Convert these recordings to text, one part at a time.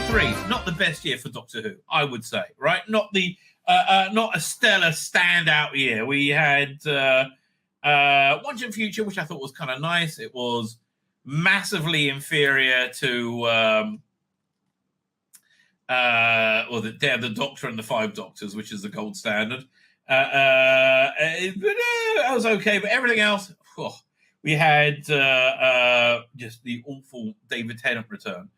1993, not the best year for Doctor Who, I would say, right? Not a stellar standout year. We had Once and Future, which I thought was kind of nice. It was massively inferior to the Doctor and the Five Doctors, which is the gold standard. I was okay, but everything else, we had just the awful David Tennant return.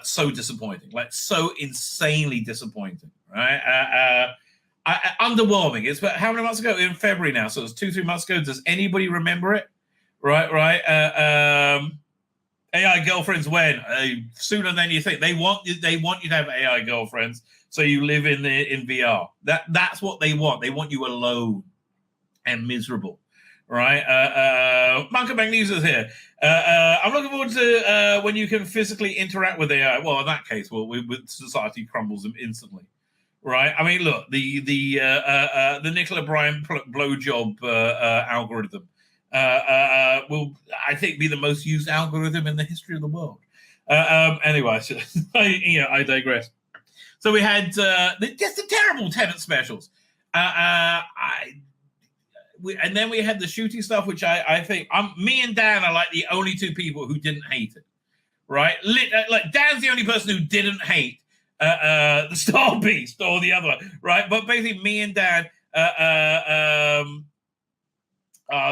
So disappointing, like so insanely disappointing, right? Underwhelming. It's how many months ago? In February now, so it's 2-3 months ago. Does anybody remember it? Right. AI girlfriends when sooner than you think. They want you to have AI girlfriends, so you live in VR. That's what they want. They want you alone and miserable. Right, Monkey News is here. I'm looking forward to when you can physically interact with AI. Well, in that case, society crumbles them instantly, right? I mean, look, the Nicola Bryant blowjob algorithm will, I think, be the most used algorithm in the history of the world. Anyway, I digress. So we had just the terrible Tennant specials. And then we had the shooting stuff, which I think me and Dan are like the only two people who didn't hate it, right? Like Dan's the only person who didn't hate the Star Beast or the other, right? But basically, me and Dan are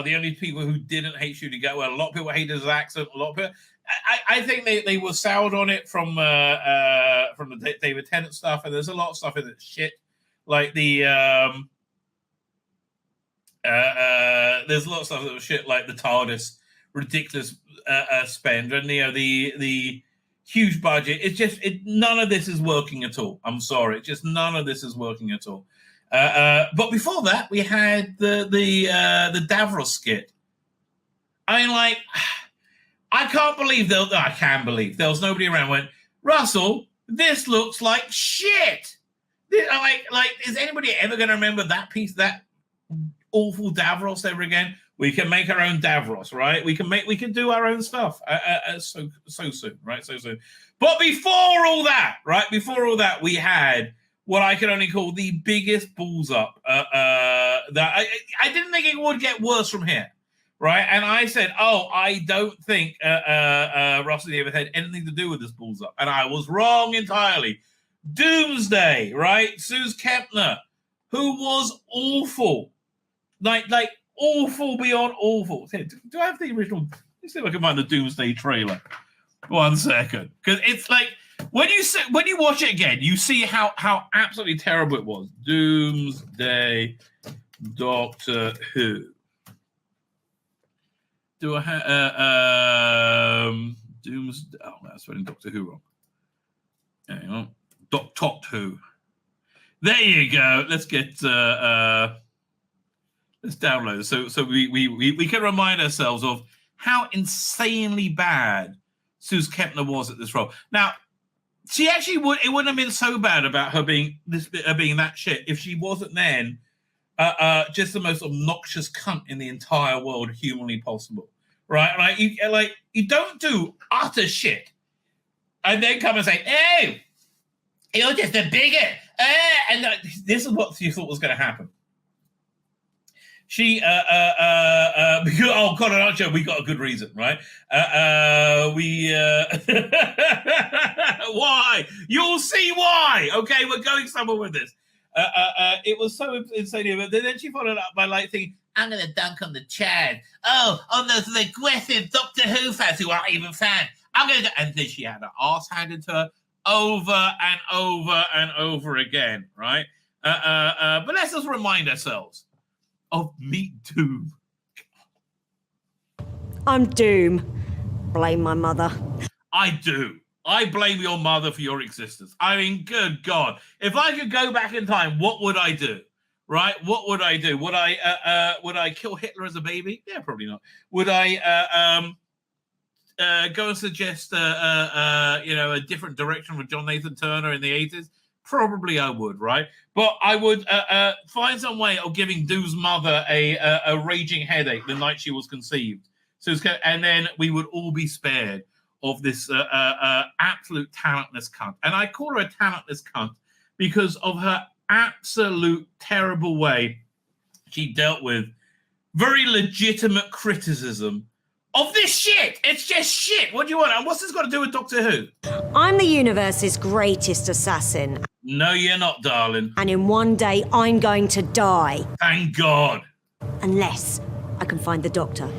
the only people who didn't hate shooting guard. Well, a lot of people hated his accent. A lot of people, I think they were soured on it from the David Tennant stuff, and there's a lot of stuff in it shit, like the. There's a lot of stuff that was shit, like the TARDIS ridiculous spend, and the huge budget. It's just none of this is working at all. I'm sorry, just none of this is working at all. But before that, we had the Davros skit. I mean, like, I can't believe I can believe there was nobody around. Went, Russell, this looks like shit. Like, is anybody ever going to remember that piece? That awful Davros ever again? We can make our own Davros, right? We can do our own stuff so soon, right? So soon. But before all that, we had what I can only call the biggest balls up. That I didn't think it would get worse from here, right? And I said, I don't think Russell David had anything to do with this balls up, and I was wrong entirely. Doomsday, right? Suze Kempner, who was awful. Like awful beyond awful. Do I have the original? Let's see if I can find the Doomsday trailer. 1 second, because it's like when you watch it again, you see how absolutely terrible it was. Doomsday, Doctor Who. Do I have Doomsday? Oh, that's spelling Doctor Who wrong. Hang on, Doctor Who. There you go. Let's get. Let's download it. So we can remind ourselves of how insanely bad Suze Kempner was at this role. Now, she actually it wouldn't have been so bad about her being that shit if she wasn't then just the most obnoxious cunt in the entire world humanly possible, right? You don't do utter shit and then come and say, "Hey, you're just a bigot," and this is what you thought was going to happen. She, because Colin Archer, we got a good reason, right? Why? You'll see why. Okay, we're going somewhere with this. It was so insane, but then she followed up by thinking, "I'm going to dunk on the Chad. On those aggressive Doctor Who fans who aren't even fans. I'm going to," and then she had her ass handed to her over and over and over again, right? But let's just remind ourselves of Meet Doom. I'm Doom. Blame my mother. I do. I blame your mother for your existence. I mean, good God. If I could go back in time, what would I do? Right? What would I do? Would I kill Hitler as a baby? Yeah, probably not. Would I go and suggest a different direction for John Nathan Turner in the 80s? Probably I would, right? But I would find some way of giving Doom's mother a raging headache the night she was conceived. And then we would all be spared. of this absolute talentless cunt. And I call her a talentless cunt because of her absolute terrible way she dealt with very legitimate criticism of this shit. It's just shit. What do you want? And what's this got to do with Doctor Who? I'm the universe's greatest assassin. No, you're not, darling. And in one day, I'm going to die. Thank God. Unless I can find the Doctor.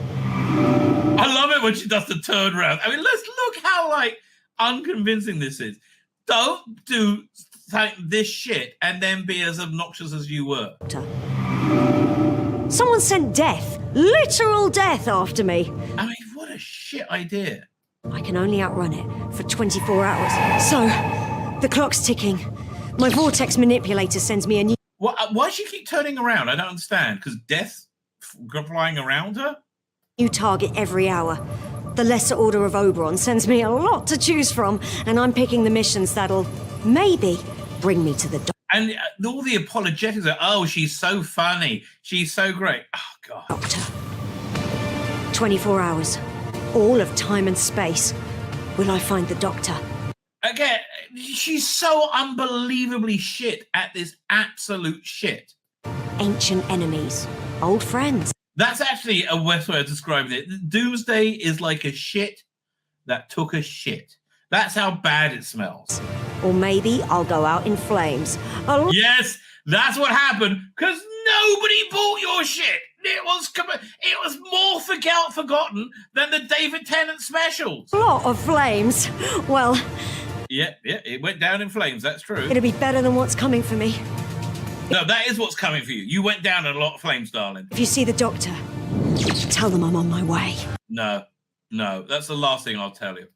I love it when she does the turn round. I mean, let's look how, like, unconvincing this is. Don't do this shit and then be as obnoxious as you were. Someone sent death, literal death, after me. I mean, what a shit idea. I can only outrun it for 24 hours. So, the clock's ticking. My vortex manipulator sends me a new... Why does she keep turning around? I don't understand. Because death flying around her? New target every hour. The Lesser Order of Oberon sends me a lot to choose from, and I'm picking the missions that'll maybe bring me to the Doctor. And all the apologetics are, oh, she's so funny. She's so great. Oh, God. Doctor. 24 hours. All of time and space. Will I find the Doctor? Again, she's so unbelievably shit at this absolute shit. Ancient enemies. Old friends. That's actually a worse way of describing it. Doomsday is like a shit that took a shit. That's how bad it smells. Or maybe I'll go out in flames. Yes, that's what happened, because nobody bought your shit. It was more forgotten than the David Tennant specials. A lot of flames. Well... Yeah, it went down in flames, that's true. It'll be better than what's coming for me. No, that is what's coming for you. You went down in a lot of flames, darling. If you see the Doctor, tell them I'm on my way. No, that's the last thing I'll tell you.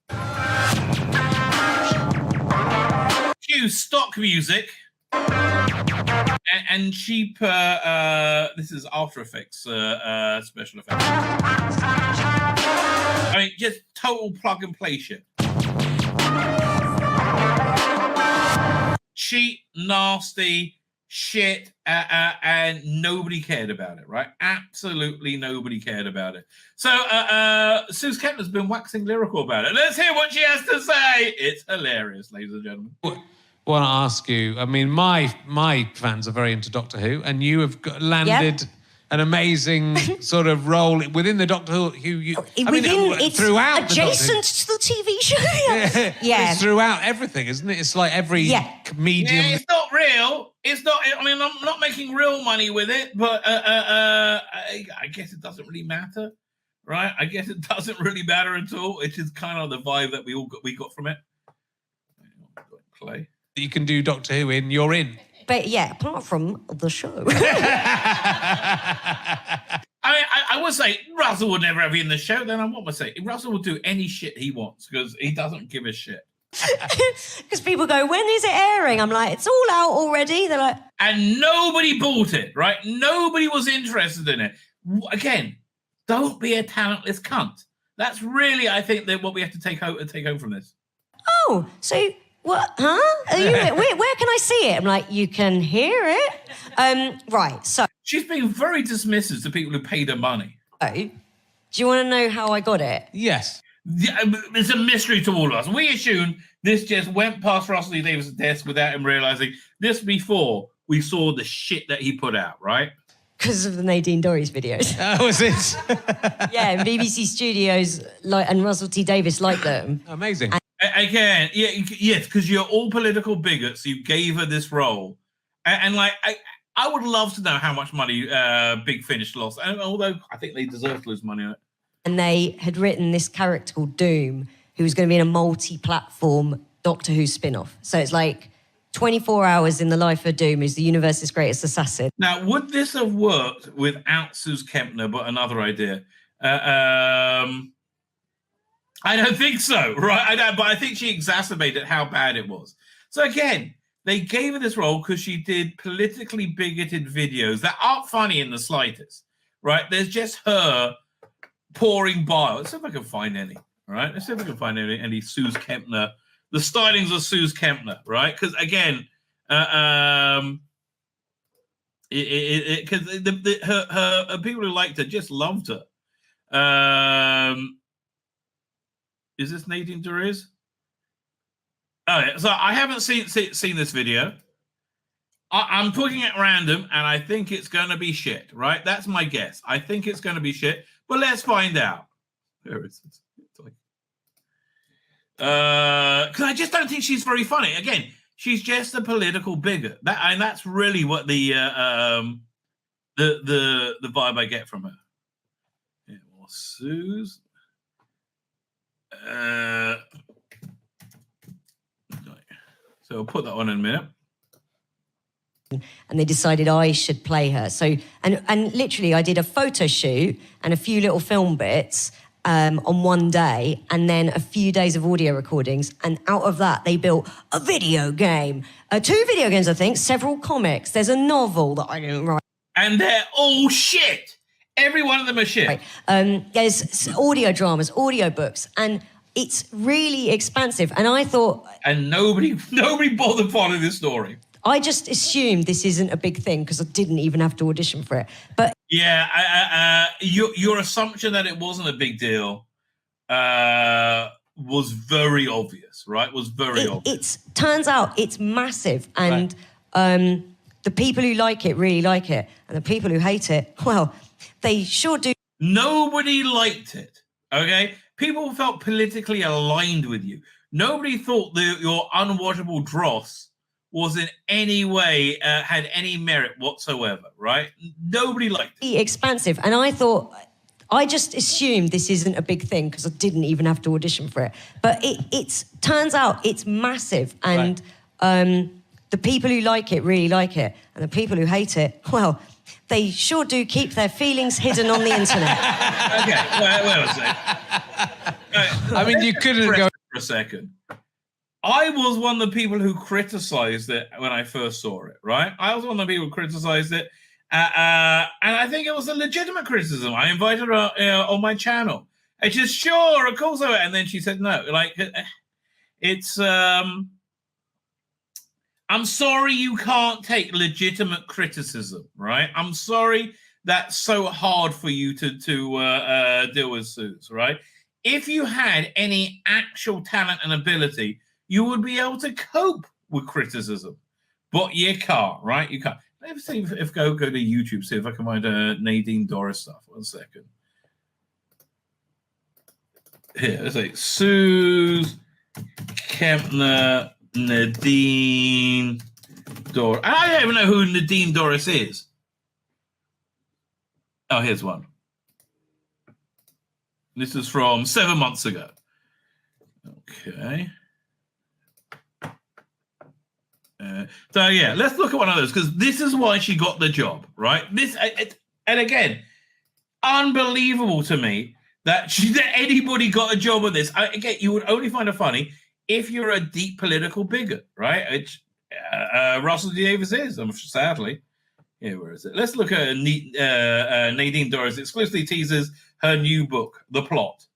Cue stock music and cheap, this is After Effects special effects. I mean, just total plug and play shit. Cheap, nasty shit, and nobody cared about it, right? Absolutely nobody cared about it. So Suze Kempner's been waxing lyrical about it. Let's hear what she has to say. It's hilarious, ladies and gentlemen. Want to ask you, I mean, my fans are very into Doctor Who, and you have landed an amazing sort of role within the Doctor Who. It's throughout adjacent to the TV show. Yeah. It's throughout everything, isn't it? It's like every medium. Yeah, it's not real. It's not. I mean, I'm not making real money with it, but I guess it doesn't really matter, right? I guess it doesn't really matter at all. It is kind of the vibe that we got from it. Play. You can do Doctor Who in, you're in. But yeah, apart from the show. I would say Russell would never have you in the show. Then what would I say? Russell will do any shit he wants because he doesn't give a shit. Because people go, when is it airing? I'm like, it's all out already. They're like... And nobody bought it, right? Nobody was interested in it. Again, don't be a talentless cunt. That's really, I think, that what we have to take home from this. Oh, so... What? Huh? Where can I see it? I'm like, you can hear it. Right, so... She's been very dismissive to people who paid her money. Oh, do you want to know how I got it? Yes. It's a mystery to all of us. We assumed this just went past Russell T Davies' desk without him realising this before we saw the shit that he put out, right? Because of the Nadine Dorries videos. Oh, was it? Yeah, BBC Studios and Russell T Davies liked them. Amazing. Again, yes, because you're all political bigots. You gave her this role, and like I would love to know how much money Big Finish lost. And although I think they deserve to lose money on it. And they had written this character called Doom, who was going to be in a multi-platform Doctor Who spin-off. So it's like 24 hours in the life of Doom, who's the universe's greatest assassin. Now, would this have worked without Suze Kempner? But another idea. I don't think so, right? But I think she exacerbated how bad it was. So again, they gave her this role because she did politically bigoted videos that aren't funny in the slightest, right? There's just her pouring bile. Let's see if I can find any, all right? Let's see if I can find any Suze Kempner, the stylings of Suze Kempner, right? Because again, because her people who liked her just loved her. Is this Nadine Dorries? Oh, yeah. So I haven't seen this video. I'm putting it random, and I think it's going to be shit, right? That's my guess. I think it's going to be shit, but let's find out. There it is. Because I just don't think she's very funny. Again, she's just a political bigot. And that's really what the vibe I get from her. Yeah, well, Suze. So I'll put that on in a minute. And they decided I should play her. So, and literally I did a photo shoot and a few little film bits on one day, and then a few days of audio recordings. And out of that, they built a video game. 2 video games, I think, several comics. There's a novel that I didn't write. And they're all shit. Every one of them are shit. Right. There's audio dramas, audio books, and it's really expansive. And I thought... And nobody bothered following this story. I just assumed this isn't a big thing because I didn't even have to audition for it. But yeah, your assumption that it wasn't a big deal was very obvious, right? Was very obvious. It turns out it's massive, and the people who like it really like it, and the people who hate it, well, they sure do. Nobody liked it. Okay, people felt politically aligned with you. Nobody thought that your unwatchable dross was in any way had any merit whatsoever, right? Nobody liked it. Expansive. And I thought, I just assumed this isn't a big thing because I didn't even have to audition for it. But it turns out it's massive, and the people who like it really like it, and the people who hate it, well, they sure do keep their feelings hidden on the internet. Okay, well, I mean, you couldn't go for a second. I was one of the people who criticized it when I first saw it, right? I was one of the people who criticized it, and I think it was a legitimate criticism. I invited her on my channel. And she's sure, of course, and then she said no. Like, it's... I'm sorry you can't take legitimate criticism, right? I'm sorry that's so hard for you to deal with, Suze, right? If you had any actual talent and ability, you would be able to cope with criticism, but you can't, right? You can't. Let me see if go to YouTube, see if I can find Nadine Dorries stuff. 1 second. Here, let's say Suze Kempner, Nadine Dorries. I don't even know who Nadine Dorries is. Oh, here's one. This is from 7 months ago. Okay. So yeah, let's look at one of those, because this is why she got the job, right? And again, unbelievable to me that anybody got a job with this. Again, you would only find it funny if you're a deep political bigot, right? Russell D. Davies is, sadly. Yeah, where is it? Let's look at Nadine Dorries exclusively teases her new book, The Plot.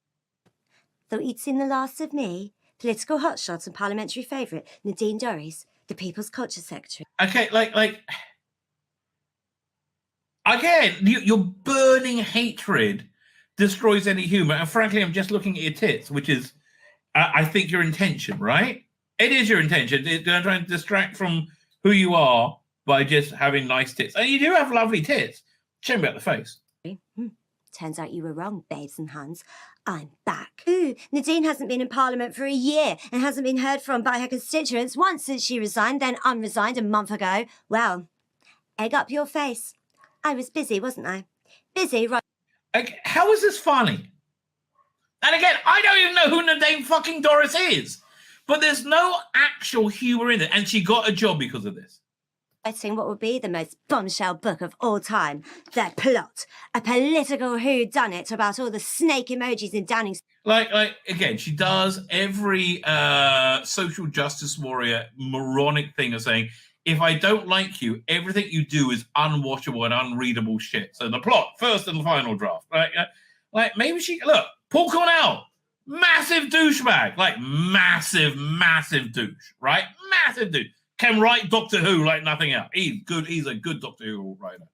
Though it's in the last of me, political hotshot and parliamentary favourite, Nadine Dorries, the People's Culture Secretary. Okay, like again, your burning hatred destroys any humour. And frankly, I'm just looking at your tits, which is, I think, your intention, right? It is your intention. It's going to try and distract from who you are by just having nice tits. And you do have lovely tits. Shame about the face. Turns out you were wrong, babes and Hans. I'm back. Ooh, Nadine hasn't been in Parliament for a year and hasn't been heard from by her constituents once since she resigned, then unresigned a month ago. Well, egg up your face. I was busy, wasn't I? Busy, right? Okay, how is this funny? And again, I don't even know who Nadine fucking Dorries is. But there's no actual humour in it. And she got a job because of this. Writing what would be the most bombshell book of all time, The Plot, a political whodunit about all the snake emojis in Downing. Like again, she does every social justice warrior moronic thing of saying, if I don't like you, everything you do is unwatchable and unreadable shit. So The Plot, first and final draft. Right? Like maybe look, Paul Cornell, massive douchebag, like massive douche, right? Massive douche. can write Doctor Who like nothing else. He's good. He's a good Doctor Who writer.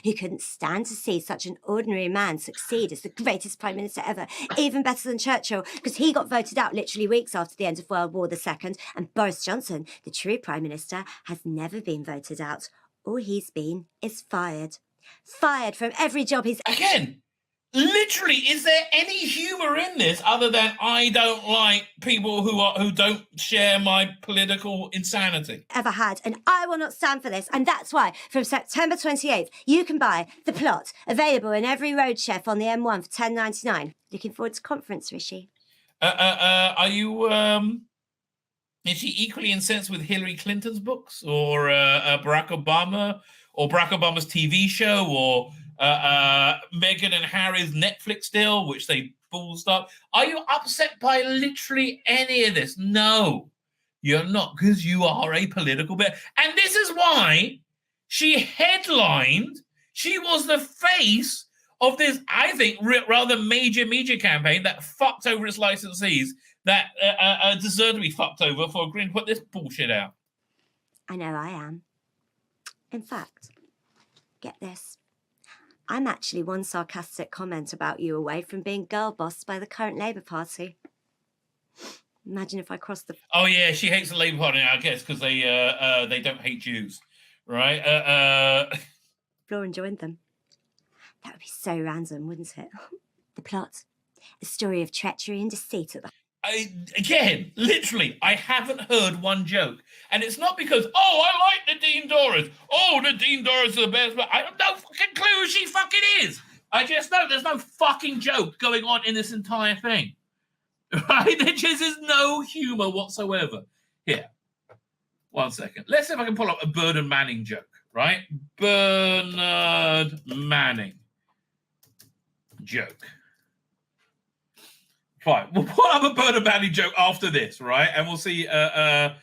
Who couldn't stand to see such an ordinary man succeed as the greatest Prime Minister ever, even better than Churchill, because he got voted out literally weeks after the end of World War II, and Boris Johnson, the true Prime Minister, has never been voted out. All he's been is fired. Fired from every job he's... Again, literally, is there any humour in this other than I don't like people who don't share my political insanity? Ever had, and I will not stand for this, and that's why from September 28th you can buy The Plot, available in every road chef on the M1 for $10.99. Looking forward to conference, Rishi. Are you is she equally incensed with Hillary Clinton's books, or Barack Obama, or Barack Obama's TV show, or Meghan and Harry's Netflix deal, which they ballsed up? Are you upset by literally any of this? No, you're not, because you are a political bear. And this is why she headlined, she was the face of this, I think, rather major media campaign that fucked over its licensees, that deserve to be fucked over for agreeing to put this bullshit out. I know I am. In fact, get this. I'm actually one sarcastic comment about you away from being girl bossed by the current Labour Party. Imagine if I crossed the... Oh, yeah, she hates the Labour Party, I guess, because they don't hate Jews, right? floor and joined them. That would be so random, wouldn't it? The Plot. A story of treachery and deceit at the... Again, literally, I haven't heard one joke. And it's not because, oh, I like Nadine Dorris. Oh, Nadine Dorris is the best. But I have no fucking clue who she fucking is. I just know there's no fucking joke going on in this entire thing. Right? There just is no humour whatsoever. Here. 1 second. Let's see if I can pull up a Bernard Manning joke, right? Bernard Manning joke. Fine. We'll pull up a Bernard Manning joke after this, right? And we'll see the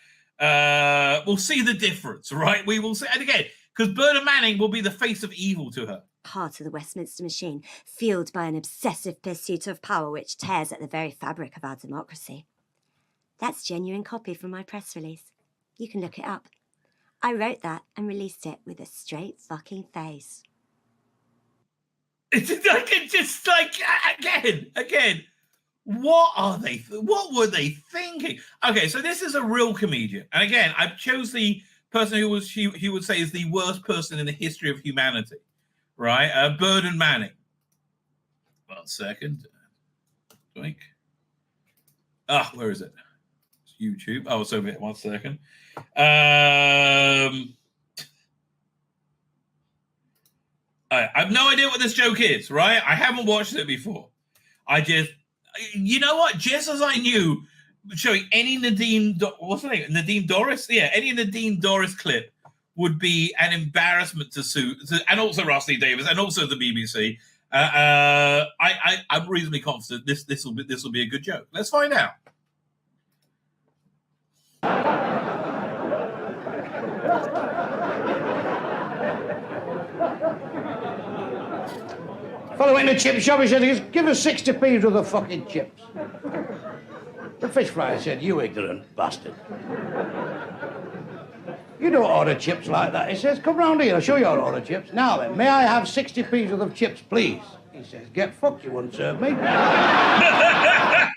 difference, right? We will see. And again, because Bernard Manning will be the face of evil to her. Heart of the Westminster machine, fueled by an obsessive pursuit of power which tears at the very fabric of our democracy. That's genuine copy from my press release. You can look it up. I wrote that and released it with a straight fucking face. It's like, again. What were they thinking? Okay, so this is a real comedian. And again, I chose the person who he would say is the worst person in the history of humanity. Right? Bernard Manning. 1 second. Where is it? It's YouTube. Oh, it's over here. 1 second. I have no idea what this joke is, right? I haven't watched it before. You know what? Just as I knew, showing any what's her name? Nadine Dorris? Yeah, any Nadine Dorris clip would be an embarrassment to Sue, and also Rusty Davis, and also the BBC. I'm reasonably confident this will be a good joke. Let's find out. Fellow went to the chip shop, he said, give us 60p worth of fucking chips. The fish fryer said, you ignorant bastard. You don't order chips like that. He says, come round here, I'll show you how to order chips. Now then, may I have 60p worth of chips, please? He says, get fucked, you wouldn't serve me. That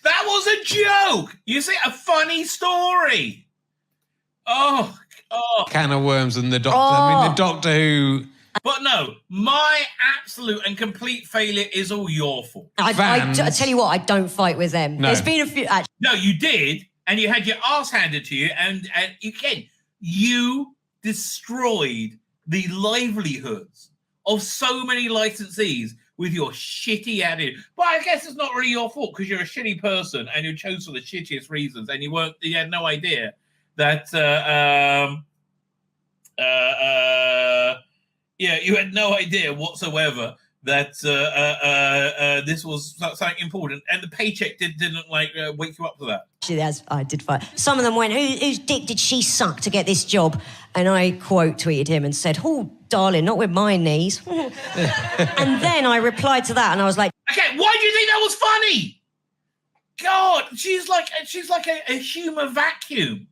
was a joke. You see, a funny story. Oh. Can of worms and the Doctor. I mean, the Doctor Who... But no, my absolute and complete failure is all your fault. I tell you what, I don't fight with them. No. There's been a few... No, you did, and you had your ass handed to you, and again, you destroyed the livelihoods of so many licensees with your shitty attitude. But I guess it's not really your fault, because you're a shitty person, and you chose for the shittiest reasons, and you had no idea that... Yeah, you had no idea whatsoever that this was something important, and the paycheck didn't wake you up to that. Actually, I did fight. Some of them went, whose dick did she suck to get this job? And I quote tweeted him and said, oh, darling, not with my knees. And then I replied to that, and I was like, okay, why do you think that was funny? God, she's like a humour vacuum.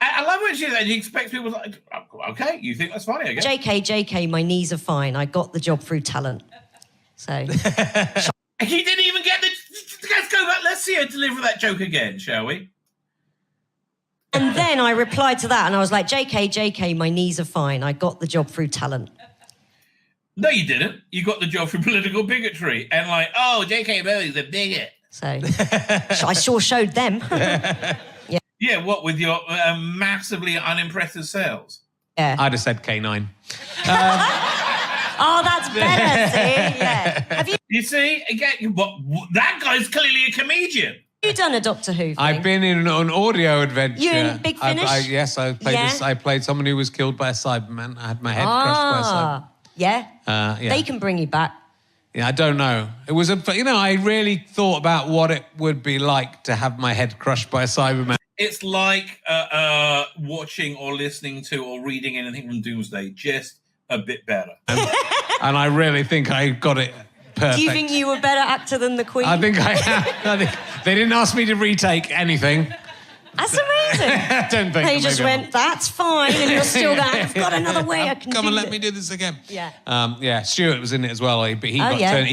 I love when she expects people like, okay, you think that's funny, I guess. JK, my knees are fine. I got the job through talent. So. He didn't even get the... Let's go back. Let's see her deliver that joke again, shall we? And then I replied to that and I was like, JK, my knees are fine. I got the job through talent. No, you didn't. You got the job through political bigotry. And like, oh, JK Rowling's a bigot. So I sure showed them. Yeah, what, with your massively unimpressive sales? Yeah. I'd have said K9. Oh, that's better, see? Yeah. Have You see, again, that guy's clearly a comedian. you done a Doctor Who thing? I've been in an audio adventure. You in Big Finish? Yes, I played Yeah? I played someone who was killed by a Cyberman. I had my head crushed by a Cyberman. Yeah? Yeah. They can bring you back. Yeah, I don't know. It was I really thought about what it would be like to have my head crushed by a Cyberman. It's like watching or listening to or reading anything from Doomsday, just a bit better. And I really think I got it perfect. Do you think you were a better actor than the Queen? I think I am. I think they didn't ask me to retake anything. That's amazing. I don't think. They just went, that's fine, and you're still going, I've got another way I can Come do and let it. me do this again. Yeah. Stuart was in it as well, but he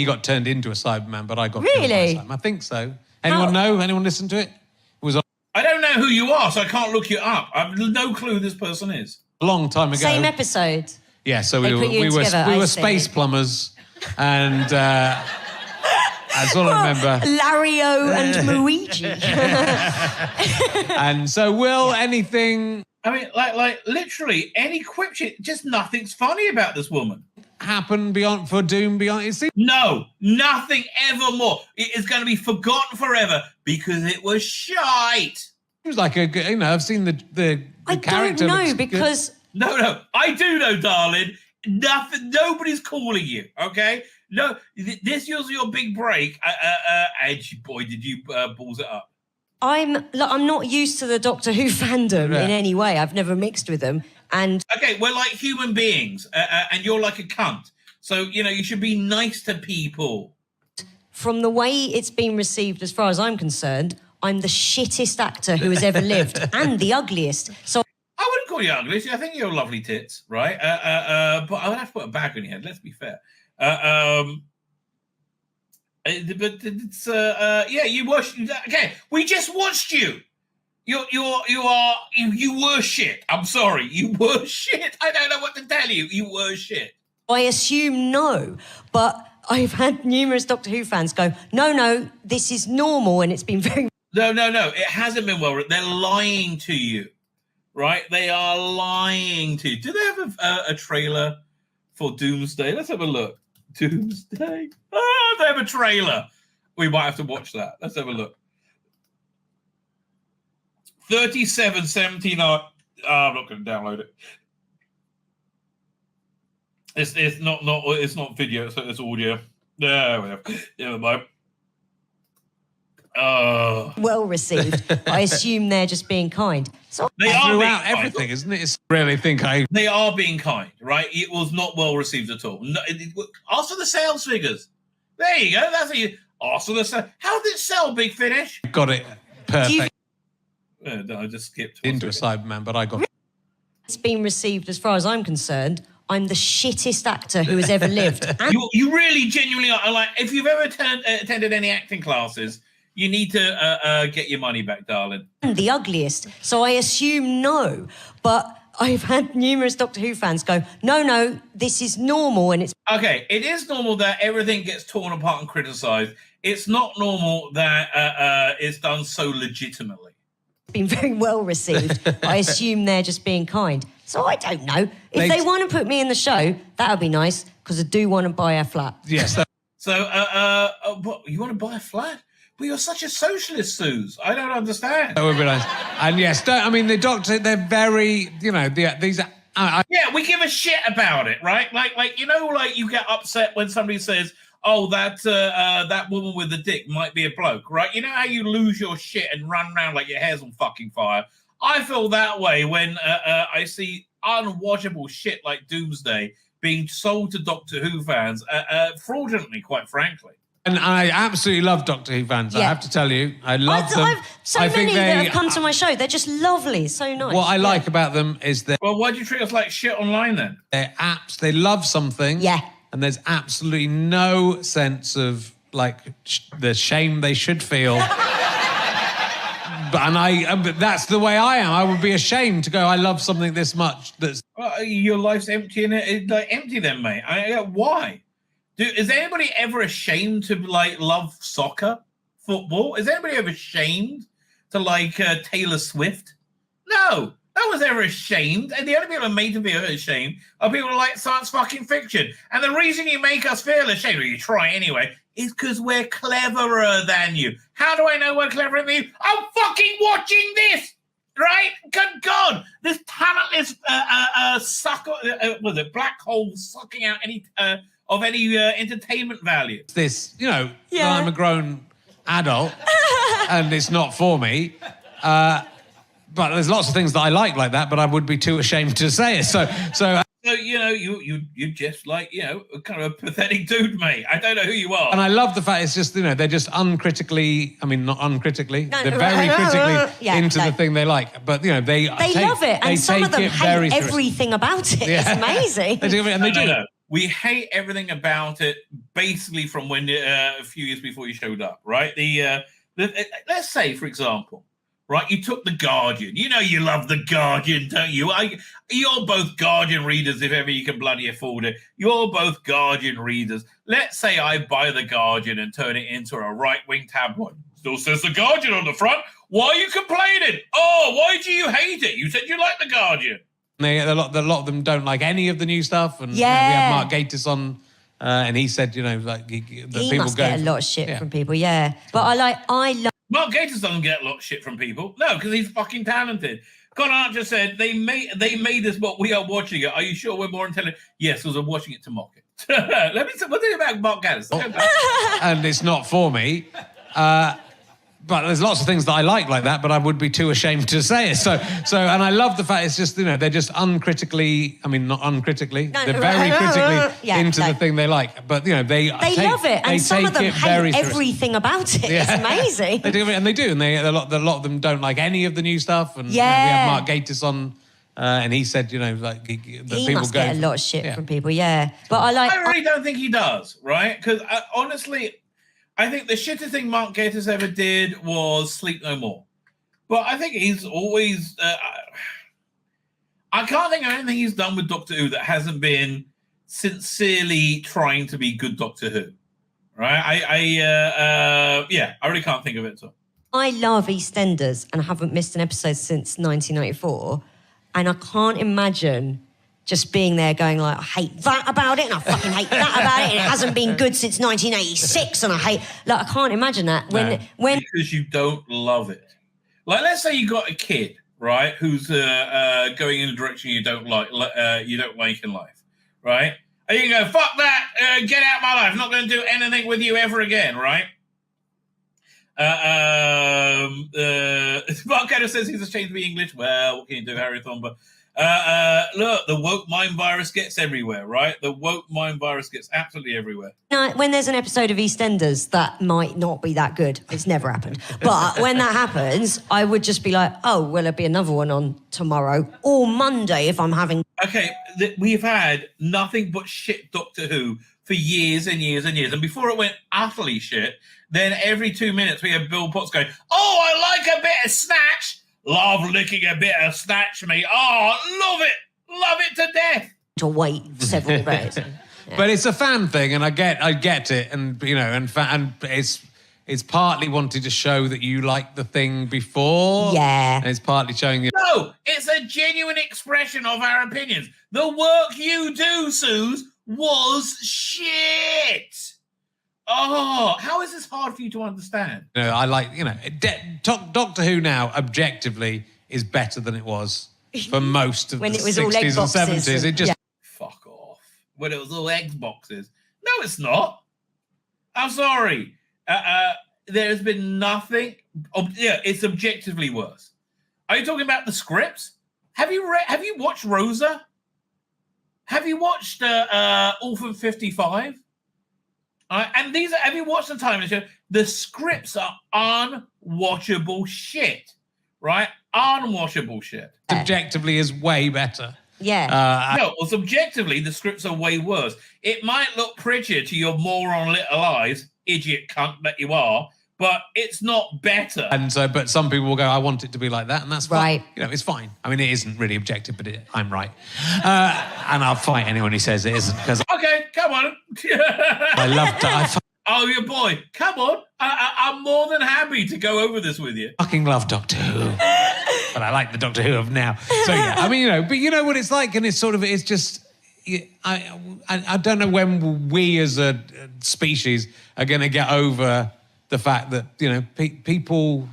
got turned into a Cyberman, but I got killed by a Really? Cyberman. I think so. Anyone know? Anyone listen to it? It was I don't know who you are, so I can't look you up. I've no clue who this person is. a long time ago. Same episode. Yeah, so They we put you in were together, I see. space plumbers, and that's all I remember. Lario and Luigi. And so, will anything I mean, like literally any quip shit, just nothing's funny about this woman. happen beyond for Doom Beyond? It seems No, nothing ever more. It is going to be forgotten forever because it was shite. like I've seen the I character. don't know, looks good. because No, I do know, darling. Nobody's calling you, okay? No, this was your big break. Edge, boy, did you balls it up. I'm not used to the Doctor Who fandom in any way. I've never mixed with them. And Okay, we're like human beings, and you're like a cunt. So, you should be nice to people. from the way it's been received, as far as I'm concerned, I'm the shittest actor who has ever lived and the ugliest. So I wouldn't call you ugly. I think you're lovely tits, right? But I would have to put a bag on your head. Let's be fair. But it's you watched. Okay, we just watched you. You were shit. I'm sorry, you were shit. I don't know what to tell you. You were shit. I assume no, but I've had numerous Doctor Who fans go, no, this is normal, and it's been very... No. It hasn't been well written. They're lying to you, right? They are lying to you. Do they have a trailer for Doomsday? Let's have a look. Doomsday. Oh, they have a trailer. We might have to watch that. Let's have a look. 37.79. I'm not going to download it. It's not video. It's audio. No, we have. Never mind. well received. I assume they're just being kind. So They are being throughout kind. everything, isn't it? It's really think I. They are being kind, right? It was not well received at all. No, ask for the sales figures. There you go. That's it. Ask for the sales. How did it sell, Big Finish? Got it perfect No, I just skipped into a Cyberman, but I got. it's been received, as far as I'm concerned, I'm the shittest actor who has ever lived. And You really genuinely are like, if you've ever attended any acting classes, you need to get your money back, darling. the ugliest. So I assume no, but I've had numerous Doctor Who fans go, no, this is normal, and it's Okay, it is normal that everything gets torn apart and criticised. It's not normal that it's done so legitimately. been very well received. I assume they're just being kind. So I don't know. If they want to put me in the show, that would be nice, because I do want to buy a flat. Yes. So, what, you want to buy a flat? But you're such a socialist, Suze. I don't understand. That would be nice. And yes, the Doctor, they're very, these are. Yeah, we give a shit about it, right? Like you get upset when somebody says, "Oh, that woman with the dick might be a bloke," right? You know how you lose your shit and run around like your hair's on fucking fire. I feel that way when I see unwatchable shit like Doomsday being sold to Doctor Who fans fraudulently, quite frankly. And I absolutely love Doctor Who fans. I Yeah. have to tell you, I love them. So I think many that have come to my show. They're just lovely, so nice. What I like about them is that Well, why do you treat us like shit online then? they're apps. They love something. Yeah. And there's absolutely no sense of like the shame they should feel. But that's the way I am. I would be ashamed to go, I love something this much. That's Well, your life's empty, and it's like empty then, mate. Why? Is anybody ever ashamed to like love soccer, football? Is anybody ever ashamed to like Taylor Swift? No, no one's ever ashamed. And the only people who are made to be ashamed are people who like science fucking fiction. And the reason you make us feel ashamed, or you try anyway, is because we're cleverer than you. How do I know we're cleverer than you? I'm fucking watching this, right? Good God, this talentless sucker, was it black hole sucking out any of any entertainment value? this, Yeah. I'm a grown adult and it's not for me. But there's lots of things that I like that, but I would be too ashamed to say it. So you just like, kind of a pathetic dude, mate. I don't know who you are. and I love the fact it's just, they're just uncritically, I mean, not uncritically, they're very critically into the thing they like. But, they love it. And some of them hate everything about it. Yeah. It's amazing. They do, and they do. No. We hate everything about it, basically from when a few years before you showed up, right? Let's say, for example, right, you took The Guardian. You know you love The Guardian, don't you? You're both Guardian readers, if ever you can bloody afford it. You're both Guardian readers. Let's say I buy The Guardian and turn it into a right-wing tabloid. Still says The Guardian on the front. Why are you complaining? Oh, why do you hate it? You said you like The Guardian. A lot of them don't like any of the new stuff. And we have Mark Gatiss on, and he said, He must get a lot of shit from people, yeah. But I love... Mark Gatiss doesn't get a lot of shit from people. No, because he's fucking talented. Conrad just said they made this, but we are watching it. Are you sure we're more intelligent? Yes, because we're watching it to mock it. Let me say, what do you think about Mark Gatiss? And it's not for me. But there's lots of things that I like that, but I would be too ashamed to say it. So, and I love the fact it's just, they're just uncritically, I mean, not uncritically, they're very critically into the thing they like. But, they love it. And some of them hate everything about it. Yeah. It's amazing. They do, and they do. And a lot of them don't like any of the new stuff. And we have Mark Gatiss on, and he said, that he people must get a lot of shit from people, yeah. But I really don't think he does, right? Because honestly, I think the shittest thing Mark Gatiss ever did was Sleep No More. But I think he's always... I can't think of anything he's done with Doctor Who that hasn't been sincerely trying to be good Doctor Who. Right? I really can't think of it at all. I love EastEnders and I haven't missed an episode since 1994. And I can't imagine... just being there going like, I hate that about it and I fucking hate that about it and it hasn't been good since 1986 and I hate... I can't imagine that. When Because you don't love it. Like, let's say you got a kid, right, who's going in a direction you don't like in life, right? And you can go, fuck that, get out of my life, I'm not going to do anything with you ever again, right? Mark Gatiss says he's ashamed to be English. Well, what can you do, Harry Thornburg? Look, the woke mind virus gets everywhere, right? The woke mind virus gets absolutely everywhere. When there's an episode of EastEnders that might not be that good, it's never happened. But when that happens, I would just be like, oh, will there be another one on tomorrow or Monday if I'm having... Okay, we've had nothing but shit Doctor Who for years and years and years. And before it went utterly shit, then every 2 minutes we have Bill Potts going, oh, I like a bit of Snatch. Love licking a bit of Snatch, me. Oh, love it to death. To wait several days. Yeah. But it's a fan thing, and I get it, and and it's partly wanting to show that you like the thing before. Yeah, and it's partly showing you. No, it's a genuine expression of our opinions. The work you do, Suze, was shit. Oh, how is this hard for you to understand? I like, Doctor Who now, objectively, is better than it was for most of when the it was 60s all egg and boxes 70s. It just... Fuck off. When it was all egg boxes. No, it's not. I'm sorry. There's been nothing... it's objectively worse. Are you talking about the scripts? Have you watched Rosa? Have you watched Orphan 55? And these are, have you watched the time show? The scripts are unwatchable shit, right? Unwatchable shit. Subjectively is way better. Yeah. No, well, subjectively, the scripts are way worse. It might look prettier to your moron little eyes, idiot cunt that you are, but it's not better. And so, but some people will go, I want it to be like that, and that's Right. fine. You know, it's fine. I mean, it isn't really objective, but I'm right. And I'll fight anyone who says it isn't, because Okay, come on. I love Oh, your boy, come on. I'm more than happy to go over this with you. fucking love Doctor Who. But I like the Doctor Who of now. So yeah, I mean, you know, but you know what it's like, and it's sort of, it's just, I don't know when we as a species are going to get over the fact that, you know, people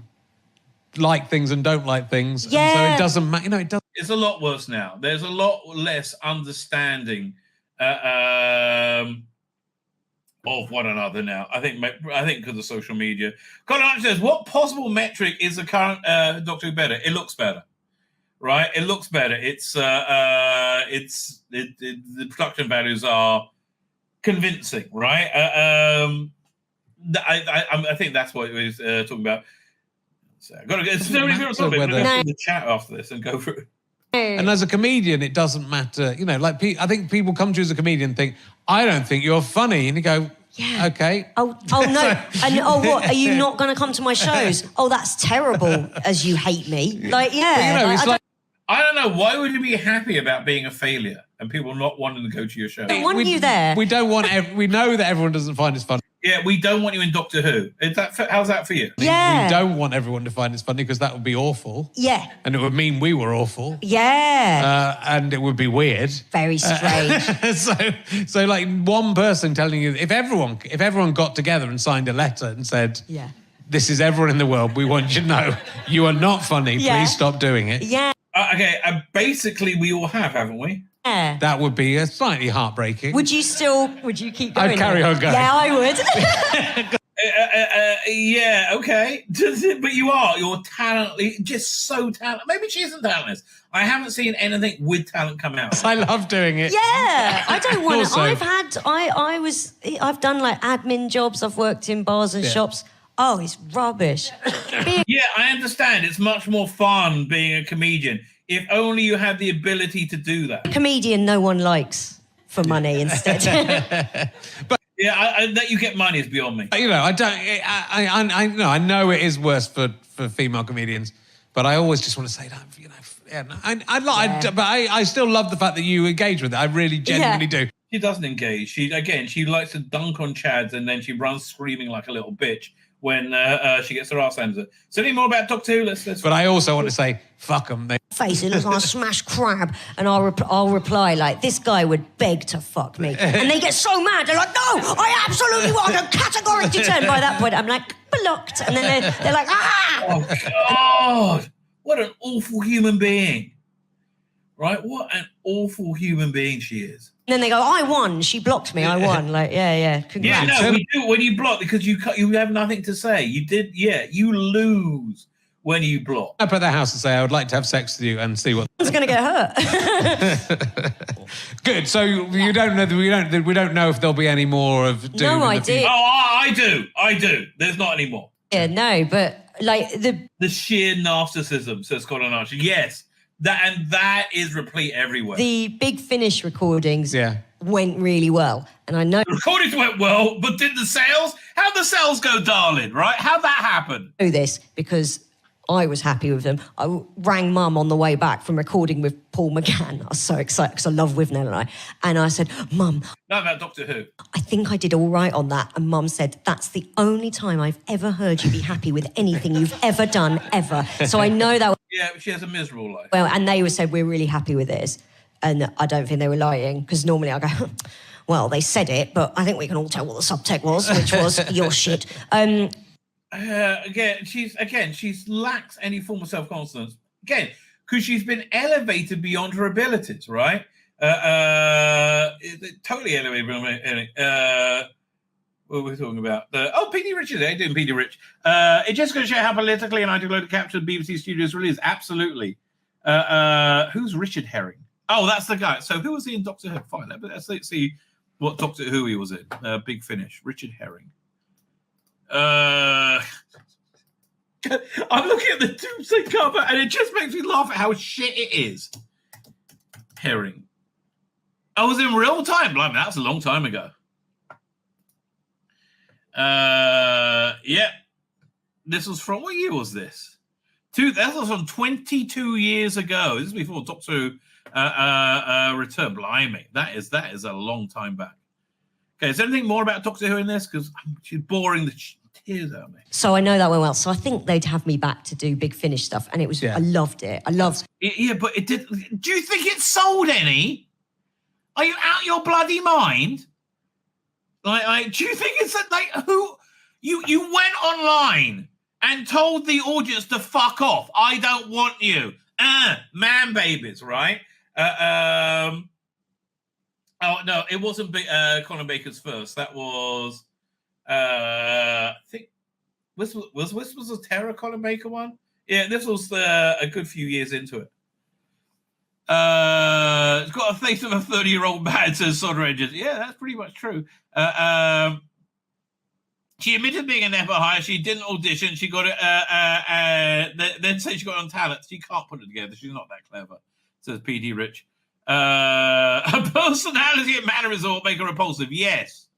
like things and don't like things. Yeah. And so it doesn't matter, you know, it doesn't. It's a lot worse now. There's a lot less understanding of one another now. I think because of social media. Colin says, what possible metric is the current Doctor Who better? It looks better, right? It looks better. It's the production values are convincing, right? I think that's what he was talking about. So I've got to get in the chat after this and go through. And as a comedian, it doesn't matter. You know, like I think people come to you as a comedian and think, I don't think you're funny. And you go, yeah, okay. Oh no. And what? Are you not going to come to my shows? Oh, that's terrible as you hate me. Like, yeah. But, you know, it's like, I don't know. Why would you be happy about being a failure and people not wanting to go to your show? I want you there. We don't want, we know that everyone doesn't find us funny. Yeah, we don't want you in Doctor Who. How's that for you? Yeah. We don't want everyone to find us funny because that would be awful. Yeah. And it would mean we were awful. Yeah. And it would be weird. Very strange. So like one person telling you, if everyone got together and signed a letter and said, yeah, this is everyone in the world, we want you to know you are not funny, please stop doing it. Yeah. Okay, basically we all have, haven't we? Yeah. That would be slightly heartbreaking. Would you keep going? I'd carry on going. Yeah, I would. Yeah, okay. But you're talented, just so talented. Maybe she isn't talentless. I haven't seen anything with talent come out. I love doing it. Yeah, I don't want to. Also- I've done like admin jobs. I've worked in bars and shops. Oh, it's rubbish. Yeah, I understand. It's much more fun being a comedian. If only you had the ability to do that. Comedian no one likes for money instead. But yeah, that you get money is beyond me. You know, I know it is worse for female comedians, but I always just want to say that, you know, but I still love the fact that you engage with it. I really genuinely do. She doesn't engage. She likes to dunk on Chads and then she runs screaming like a little bitch when she gets her arse handed. So any more about Doctor Who? Let's. But I also want to say, fuck them. Face, it looks like a smashed crab. And I'll reply like, this guy would beg to fuck me. And they get so mad. They're like, no, I absolutely want to categorically turn. By that point, I'm like, blocked. And then they're like, ah! Oh, God. What an awful human being. Right? What an awful human being she is. And then they go, I won. She blocked me. I won. Like, yeah. Congrats. Yeah, no, we do when you block because you have nothing to say. You did, you lose when you block. Up at their house and say, I would like to have sex with you and see what. It's going to get hurt. Good. So you don't know. We don't know if there'll be any more of Doom. No idea. Oh, I do. There's not any more. Yeah, no, but like the sheer narcissism, says Colin Archer. Yes. That is replete everywhere. The Big Finish recordings went really well. And I know... The recordings went well, but did the sales? How'd the sales go, darling, right? How'd that happen? I know this because I was happy with them. I rang Mum on the way back from recording with Paul McGann. I was so excited because I love Wivnell and I. And I said, Mum... Not about Doctor Who. I think I did all right on that. And Mum said, that's the only time I've ever heard you be happy with anything you've ever done, ever. So I know that... Yeah, she has a miserable life. Well, and they said, we're really happy with this. And I don't think they were lying, because normally I go, well, they said it, but I think we can all tell what the subtext was, which was your shit. She's lacks any form of self-confidence. Again, because she's been elevated beyond her abilities, right? Totally elevated. What were we talking about? P.D. Richards. How you doing, P.D. Rich? It just going to show how politically and ideologically captured BBC Studios release. Absolutely. Who's Richard Herring? Oh, that's the guy. So who was he in Doctor Who? Fine. Let's see What Doctor Who he was in? Big Finish. Richard Herring. I'm looking at the Doomsday cover, and it just makes me laugh at how shit it is. Herring. I was in Real Time. Blimey, that was a long time ago. Yeah. This was from, what year was this? That was from 22 years ago. This is before Doctor Who Return. Blimey, that is a long time back. Okay, is there anything more about Doctor Who in this? Because she's boring the tears out of me. So I know that went well. So I think they'd have me back to do Big Finish stuff, and it was. I loved it. Yeah, but it did. Do you think it sold any? Are you out your bloody mind? Like, do you think it's like who? You went online and told the audience to fuck off. I don't want you. Man babies, right? Oh no, it wasn't Colin Baker's first. That was I think this was a Terror Colin Baker one. Yeah, this was a good few years into it. It's got a face of a 30-year-old man, says Sodder Engines. Yeah, that's pretty much true. She admitted being a Nepo hire. She didn't audition. She got it. Then said she got it on talent. She can't put it together. She's not that clever, says PD Rich. Her personality and mannerism make her repulsive. Yes.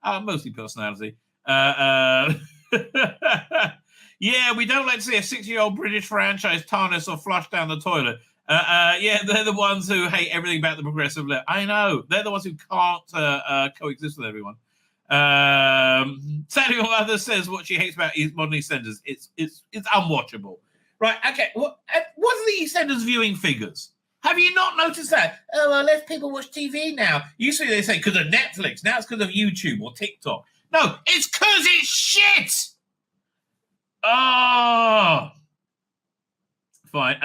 Mostly personality. Yeah, we don't like to see a 60-year-old British franchise tarnished or flushed down the toilet. Yeah, they're the ones who hate everything about the progressive left. I know. They're the ones who can't coexist with everyone. Sally Mother says what she hates about modern EastEnders. It's unwatchable. Right, okay. What are the EastEnders viewing figures? Have you not noticed that? Oh, well, less people watch TV now. Usually they say because of Netflix. Now it's because of YouTube or TikTok. No, it's because it's shit. Oh. Fine.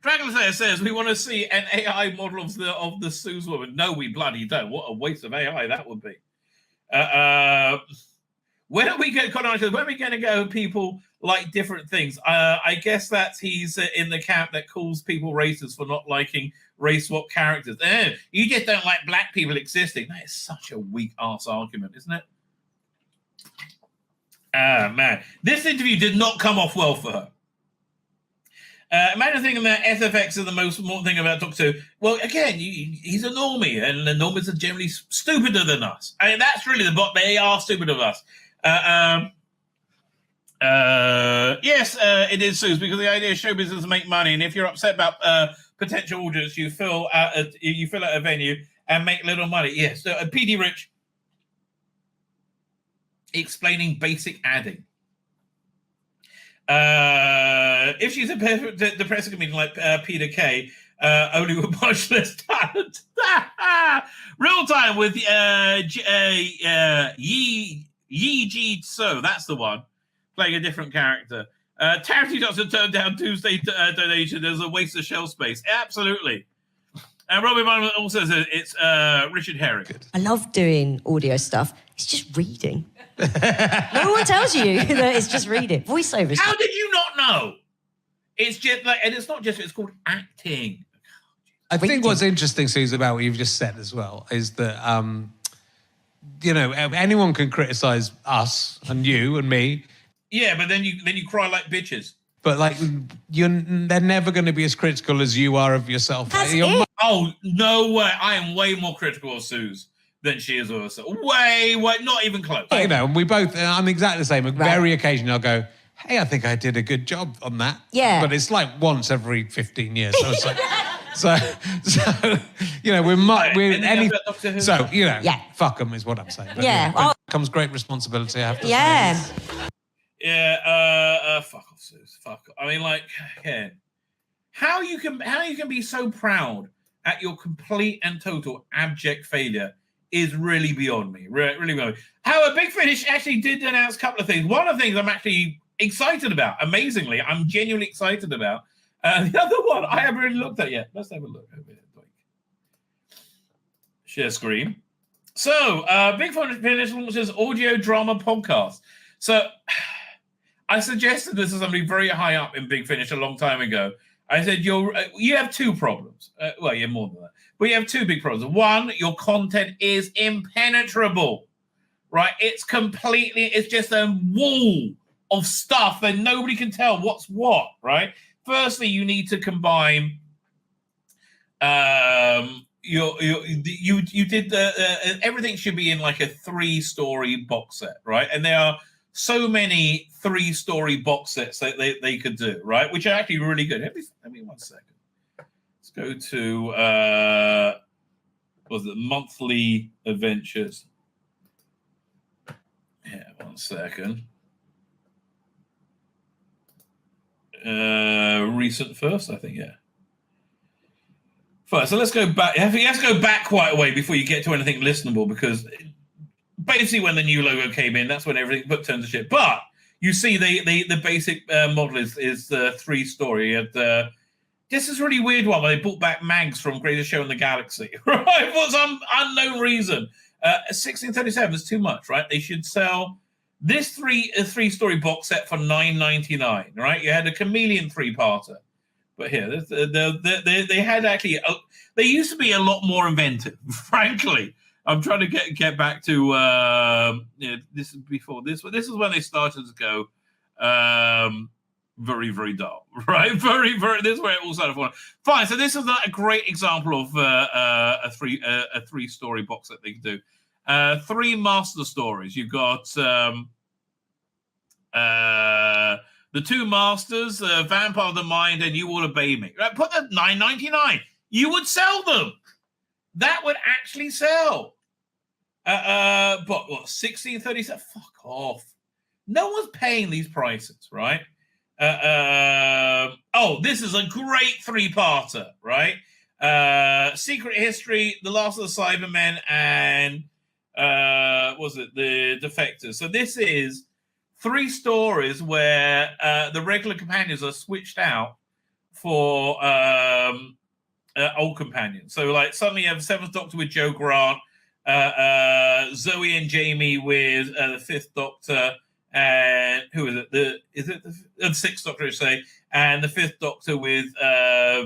Dragon Slayer says we want to see an AI model of the Sue's woman. No, we bloody don't. What a waste of AI that would be. When are we going to go people like different things? I guess that he's in the camp that calls people racist for not liking race swap characters. You just don't like black people existing. That is such a weak ass argument, isn't it? Man, this interview did not come off well for her. Imagine thinking that SFX is the most important thing about Doctor Who. Well, again, he's a normie, and the normies are generally stupider than us. I mean, that's really they are stupider than us. Yes, it is, Suze, because the idea of show business is to make money, and if you're upset about potential audience, you fill out a venue and make little money. Yes, so PD Rich explaining basic adding. If she's a depressing comedian like Peter Kay, only with much less talent. Real Time with Yi Ji So, that's the one, playing a different character. Charity doesn't turn down Tuesday donation as a waste of shelf space. Absolutely. And Robbie Bowman also says it's Richard Herring. I love doing audio stuff. It's just reading. No one tells you that it's just reading. Voiceovers. How did you not know? It's just like, and it's not just, it's called acting. I think what's interesting, Suze, about what you've just said as well is that, anyone can criticize us and you and me. Yeah, but then you cry like bitches. But they're never going to be as critical as you are of yourself. That's it. Oh, no way. I am way more critical of Suze than she is of herself. Way, not even close. And we both, I'm exactly the same. Very occasionally I'll go, hey, I think I did a good job on that. Yeah. But it's like once every 15 years. So it's like, so fuck them is what I'm saying. But, yeah. Comes great responsibility, I have to say. Yeah. Yeah, fuck off, Suze. Fuck. I mean, how you can be so proud at your complete and total abject failure is really beyond me. Really beyond me. However, Big Finish actually did announce a couple of things. One of the things I'm actually excited about, amazingly, I'm genuinely excited about. The other one I haven't really looked at yet. Let's have a look over here. Share screen. So, Big Finish launches audio drama podcast. So, I suggested this to somebody very high up in Big Finish a long time ago. I said you have two problems. Well, you have more than that, but you have two big problems. One, your content is impenetrable, right? It's just a wall of stuff that nobody can tell what's what, right? Firstly, you need to combine. You did everything should be in like a 3-story box set, right? And there are so many 3-story box sets that they could do, right? Which are actually really good. Let me 1 second. Let's go to was it monthly adventures? Yeah, 1 second. Recent first, I think, yeah. Fine, so let's go back. You have to go back quite a way before you get to anything listenable, because basically when the new logo came in, that's when everything turned to shit. But you see, the basic model is 3-story. And this is a really weird one. They brought back Mags from Greatest Show in the Galaxy, right? For some unknown reason. 1637 is too much, right? They should sell this 3-story box set for $9.99, right? You had a Chameleon 3-parter. But here, they had actually, they used to be a lot more inventive, frankly. I'm trying to get back to, this is before this. This is when they started to go very, very dull, right? Very, very, this is where it all started. Fine, so this is a great example of a 3-story box that they could do. 3 master stories. You've got the 2 masters, Vampire of the Mind and You Will Obey Me. Right? Put that $9.99. You would sell them. That would actually sell. But what, 1637? Fuck off. No one's paying these prices, right? This is a great 3-parter, right? Secret History, The Last of the Cybermen, and The Defectors. So this is 3 stories where the regular companions are switched out for old companions. So, like, suddenly you have the 7th Doctor with Joe Grant, Zoe and Jamie with the 5th Doctor, and who is it? The 6th Doctor, I should say, and the 5th Doctor with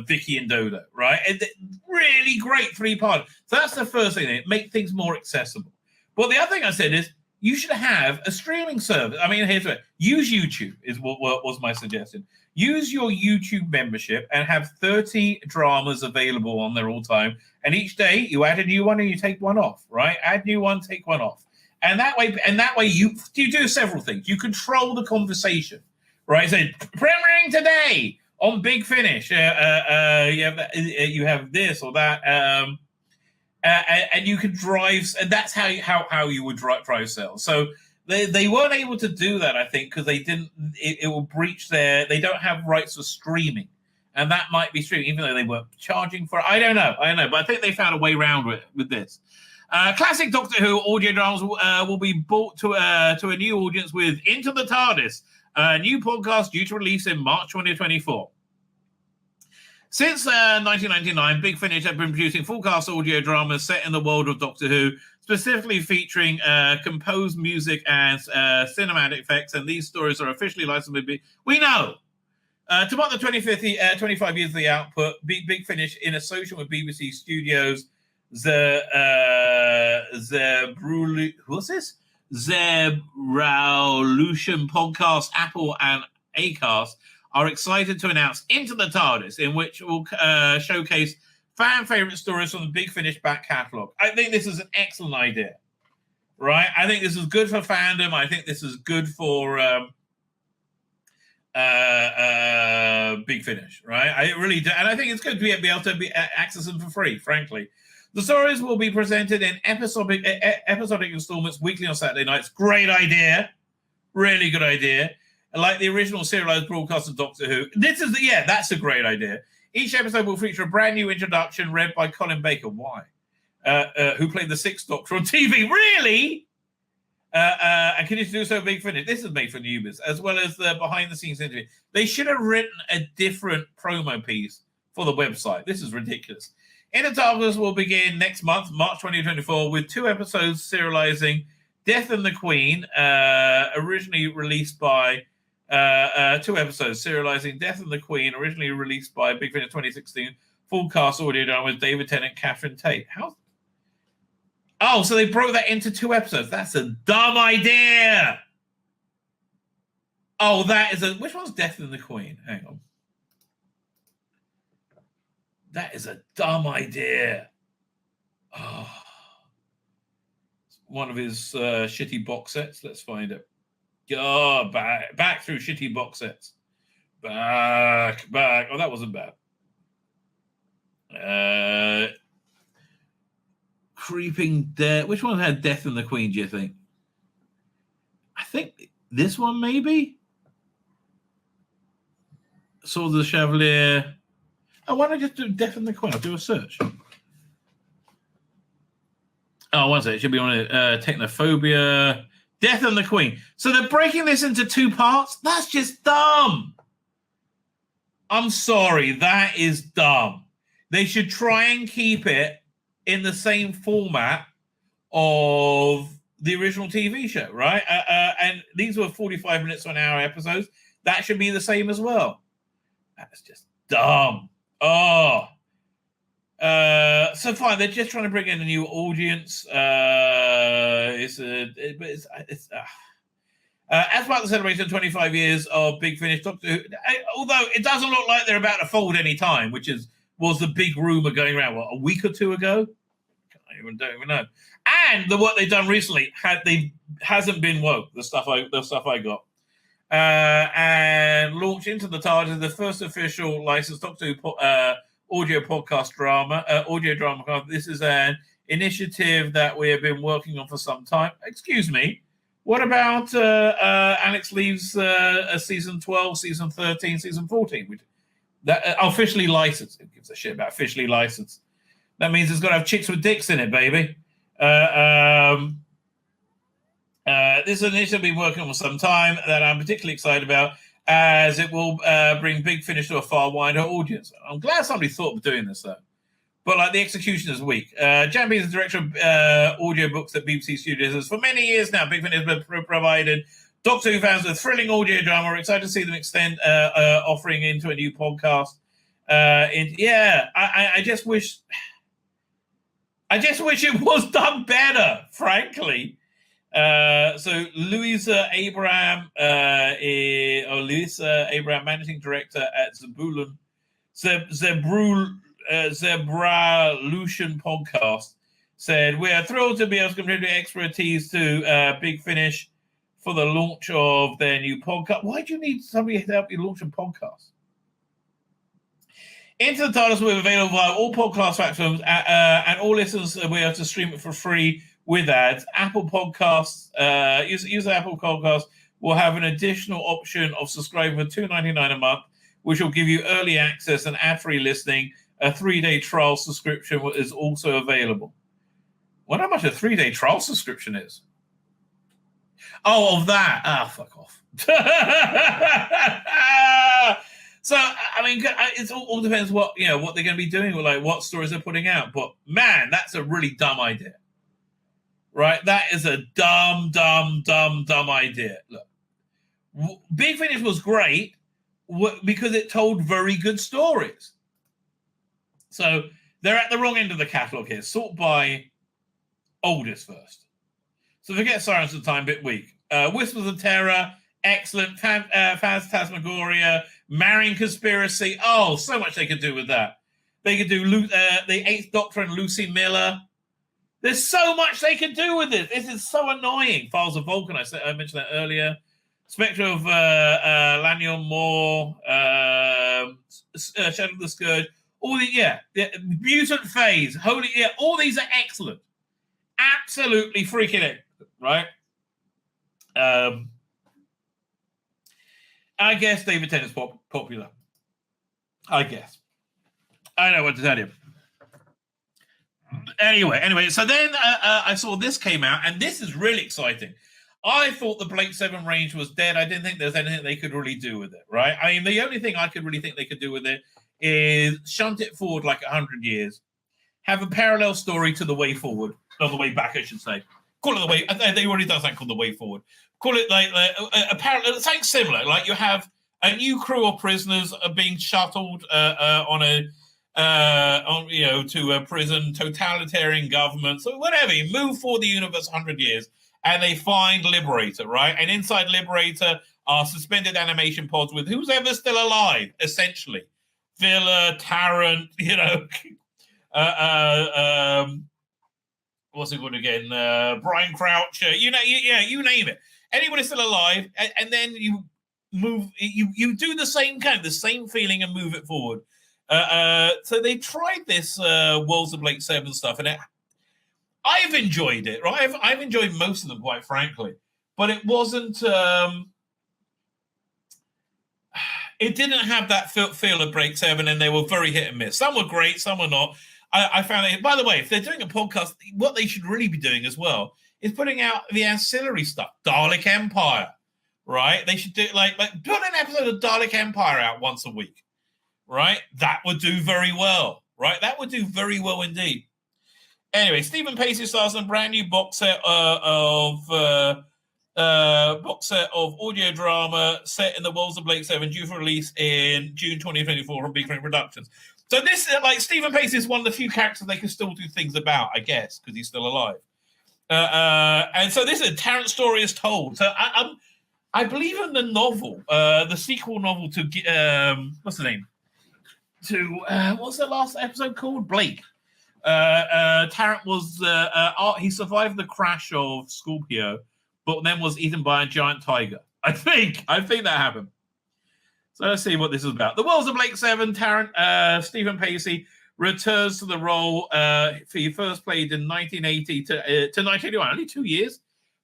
Vicky and Dodo, right? And really great 3-part. So that's the first thing. Make things more accessible. But the other thing I said is, you should have a streaming service. I mean, here's what. Use YouTube is what was my suggestion. Use your YouTube membership and have 30 dramas available on there all the time. And each day you add a new one and you take one off, right? Add new one, take one off. And that way you do several things. You control the conversation, right? So premiering today on Big Finish. You have this or that. And you can drive, and that's how you would drive sales. So they weren't able to do that, I think, because they didn't. It will breach they don't have rights for streaming, and that might be streaming, even though they weren't charging for it. I don't know, but I think they found a way around with this. Classic Doctor Who audio dramas will be brought to a new audience with Into the TARDIS, a new podcast due to release in March 2024. Since 1999, Big Finish have been producing full-cast audio dramas set in the world of Doctor Who, specifically featuring composed music and cinematic effects, and these stories are officially licensed by We know! To mark the 25 years of the output, Big Finish, in association with BBC Studios, Zebralution Podcast, Apple, and Acast, are excited to announce Into the TARDIS, in which we'll showcase fan favorite stories from the Big Finish back catalogue. I think this is an excellent idea, right? I think this is good for fandom. I think this is good for Big Finish, right? I really do. And I think it's good to be able to access them for free, frankly. The stories will be presented in episodic installments weekly on Saturday nights. Great idea. Really good idea. Like the original serialized broadcast of Doctor Who. That's a great idea. Each episode will feature a brand new introduction read by Colin Baker. Why? Who played the 6th Doctor on TV. Really? And can you do so Big Finish? This is made for newbies, as well as the behind-the-scenes interview. They should have written a different promo piece for the website. This is ridiculous. Inner TARDIS will begin next month, March 2024, with 2 episodes serializing Death and the Queen, originally released by 2 episodes serializing Death and the Queen, originally released by Big Finish 2016. Full cast audio done with David Tennant, Catherine Tate. How? Oh, so they broke that into 2 episodes. That's a dumb idea. Oh, that is a... Which one's Death and the Queen? Hang on. That is a dumb idea. Oh. One of his shitty box sets. Let's find it. Oh, back through shitty box sets. Back. Oh, that wasn't bad. Creeping Death. Which one had Death and the Queen, do you think? I think this one, maybe? Sword of the Chevalier. Oh, why don't I just do Death and the Queen? I'll do a search. Oh, one second. It should be on Technophobia. Death and the Queen. So they're breaking this into 2 parts? That's just dumb. I'm sorry. That is dumb. They should try and keep it in the same format of the original TV show, right? And these were 45 minutes to an hour episodes. That should be the same as well. That's just dumb. Oh. So fine, they're just trying to bring in a new audience. As part of the celebration of 25 years of Big Finish, Doctor Who, although it doesn't look like they're about to fold any time, which was the big rumor going around, what, a week or 2 ago? Don't even know. And the work they've done recently hasn't been woke. The stuff I got. And launched into the TARDIS the first official licensed Doctor Who audio podcast audio drama. This is an initiative that we have been working on for some time. Excuse me. What about Alex Leaves season 12, season 13, season 14? That officially licensed. It gives a shit about officially licensed. That means it's got to have chicks with dicks in it, baby. This initiative I've been working on for some time that I'm particularly excited about, as it will bring Big Finish to a far wider audience. I'm glad somebody thought of doing this, though. But like the execution is weak. Jan B is the director of audiobooks at BBC Studios. For many years now, Big Finish has provided Doctor Who fans with thrilling audio drama. We're excited to see them extend offering into a new podcast. I just wish it was done better, frankly. So Louisa Abraham, managing director at Zebralution podcast, said, "We are thrilled to be able to contribute expertise to Big Finish for the launch of their new podcast." Why do you need somebody to help you launch a podcast? Into the TARDIS will be available via all podcast platforms, and all listeners will be able to stream it for free with ads. Apple Podcasts, use Apple Podcasts will have an additional option of subscribing for $2.99 a month, which will give you early access and ad-free listening. A 3-day trial subscription is also available. Wonder how much a 3-day trial subscription is. Oh, of that. Fuck off. So, I mean, it all depends what they're going to be doing, or like what stories they're putting out. But man, that's a really dumb idea. Right? That is a dumb idea. Look, Big Finish was great because it told very good stories. So they're at the wrong end of the catalogue here. Sort by oldest first. So forget Silence of Time, bit weak. Whispers of Terror, excellent. Phantasmagoria, Marrying Conspiracy. Oh, so much they could do with that. They could do the Eighth Doctor and Lucy Miller. There's so much they could do with it. This is so annoying. Files of Vulcan, I mentioned that earlier. Spectre of Lanyon Moore, Shadow of the Scourge. All the Mutant Phase, all these are excellent. Absolutely freaking it, right? I guess David Tennant's popular. I guess. I don't know what to tell you. Anyway, so then I saw this came out, and this is really exciting. I thought the Blake 7 range was dead. I didn't think there's anything they could really do with it, right? I mean, the only thing I could really think they could do with it is shunt it forward like 100 years, have a parallel story to the way forward, or the way back, I should say. Call it the way. They already done something called the way forward. call it like apparently something similar. Like you have a new crew of prisoners are being shuttled on a to a prison, totalitarian government, so whatever. You move forward the universe 100 years, and they find Liberator, right? And inside Liberator are suspended animation pods with who's ever still alive, essentially. Villa, Tarrant, what's it called again? Brian Croucher, you name it. Anybody still alive, and then you move, you do the same feeling and move it forward. So they tried this Worlds of Blake 7 stuff, and I've enjoyed it, right? I've enjoyed most of them, quite frankly. But it wasn't... it didn't have that feel of Blake 7, and they were very hit and miss. Some were great, some were not. I found it... By the way, if they're doing a podcast, what they should really be doing as well is putting out the ancillary stuff. Dalek Empire, right? They should do like put an episode of Dalek Empire out once a week. Right? That would do very well. Right? That would do very well indeed. Anyway, Stephen Pacey stars in a brand new box set of audio drama set in the Worlds of Blake 7, due for release in June 2024 from Big Finish Productions. So this, like, Stephen Pacey is one of the few characters they can still do things about, I guess, because he's still alive. And so this is a Tarrant story is told. So I believe in the novel, the sequel novel to what's the name? What's the last episode called? Blake. Tarrant was he survived the crash of Scorpio, but then was eaten by a giant tiger. I think that happened. So let's see what this is about. The Worlds of Blake 7, Tarrant, Stephen Pacey returns to the role he first played in 1980 to 1981. Only 2 years.